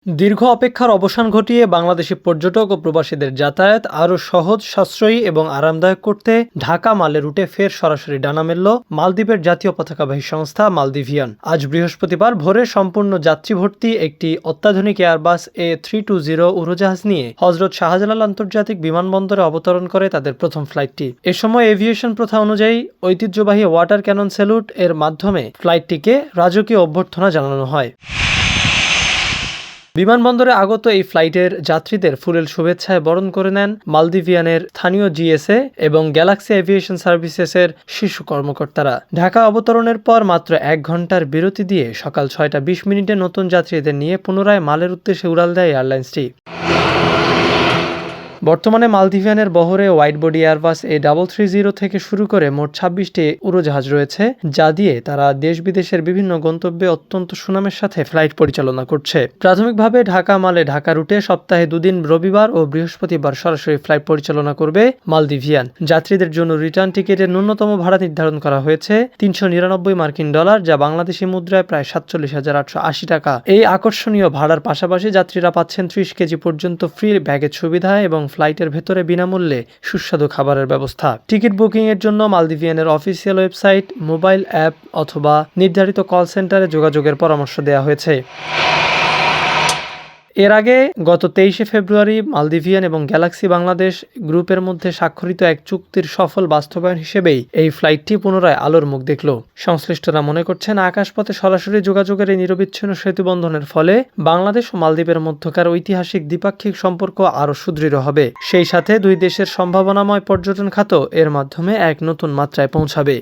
দীর্ঘ অপেক্ষার অবসান ঘটিয়ে বাংলাদেশি পর্যটক ও প্রবাসীদের যাতায়াত আরও সহজ, সাশ্রয়ী এবং আরামদায়ক করতে ঢাকা মালে রুটে ফের সরাসরি ডানা মেলল মালদ্বীপের জাতীয় পতাকাবাহী সংস্থা মালদিভিয়ান। আজ বৃহস্পতিবার ভোরে সম্পূর্ণ যাত্রী ভর্তি একটি অত্যাধুনিক এয়ারবাস A320 উড়োজাহাজ নিয়ে হজরত শাহজালাল আন্তর্জাতিক বিমানবন্দরে অবতরণ করে তাদের প্রথম ফ্লাইটটি। এ সময় এভিয়েশন প্রথা অনুযায়ী ঐতিহ্যবাহী ওয়াটার ক্যানন স্যালুট এর মাধ্যমে ফ্লাইটটিকে রাজকীয় অভ্যর্থনা জানানো হয়। বিমানবন্দরে আগত এই ফ্লাইটের যাত্রীদের ফুলেল শুভেচ্ছায় বরণ করে নেন মালদিভিয়ানের স্থানীয় জিএসএ এবং গ্যালাক্সি এভিয়েশন সার্ভিসেসের শীর্ষ কর্মকর্তারা। ঢাকা অবতরণের পর মাত্র 1 ঘন্টার বিরতি দিয়ে সকাল 6টা 20 মিনিটে নতুন যাত্রীদের নিয়ে পুনরায় মালের উদ্দেশ্যে উড়াল দেয় এয়ারলাইন্সটি। বর্তমানে মালদিভিয়ানের বহরে ওয়াইড বডি এয়ারবাস A330 থেকে শুরু করে মোট 26টি উড়োজাহাজ রয়েছে, যা দিয়ে তারা দেশ বিদেশের বিভিন্ন গন্তব্যে অত্যন্ত সুনামের সাথে ফ্লাইট পরিচালনা করছে। প্রাথমিকভাবে ঢাকা মালে ঢাকা রুটে সপ্তাহে 2 দিন রবিবার ও বৃহস্পতিবার সরাসরি ফ্লাইট পরিচালনা করবে মালদিভিয়ান। যাত্রীদের জন্য রিটার্ন টিকিটের ন্যূনতম ভাড়া নির্ধারণ করা হয়েছে $399, যা বাংলাদেশি মুদ্রায় প্রায় 47,880 টাকা। এই আকর্ষণীয় ভাড়ার পাশাপাশি যাত্রীরা পাচ্ছেন 30 কেজি পর্যন্ত ফ্রি ব্যাগেজ সুবিধা এবং ফ্লাইটের ভেতরে বিনামূল্যে সুস্বাদু খাবারের ব্যবস্থা। টিকিট বুকিং এর জন্য মালদিভিয়ানের অফিসিয়াল ওয়েবসাইট, মোবাইল অ্যাপ অথবা নির্ধারিত কল সেন্টারে যোগাযোগের পরামর্শ দেওয়া হয়েছে। এর আগে গত 23শে ফেব্রুয়ারি মালদিভিয়ান এবং গ্যালাক্সি বাংলাদেশ গ্রুপের মধ্যে স্বাক্ষরিত এক চুক্তির সফল বাস্তবায়ন হিসেবেই এই ফ্লাইটটি পুনরায় আলোর মুখ দেখল। সংশ্লিষ্টরা মনে করছেন, আকাশপথে সরাসরি যোগাযোগের এই নিরবিচ্ছিন্ন সেতুবন্ধনের ফলে বাংলাদেশ ও মালদ্বীপের মধ্যকার ঐতিহাসিক দ্বিপাক্ষিক সম্পর্ক আরও সুদৃঢ় হবে। সেই সাথে দুই দেশের সম্ভাবনাময় পর্যটন খাতও এর মাধ্যমে এক নতুন মাত্রায় পৌঁছাবে।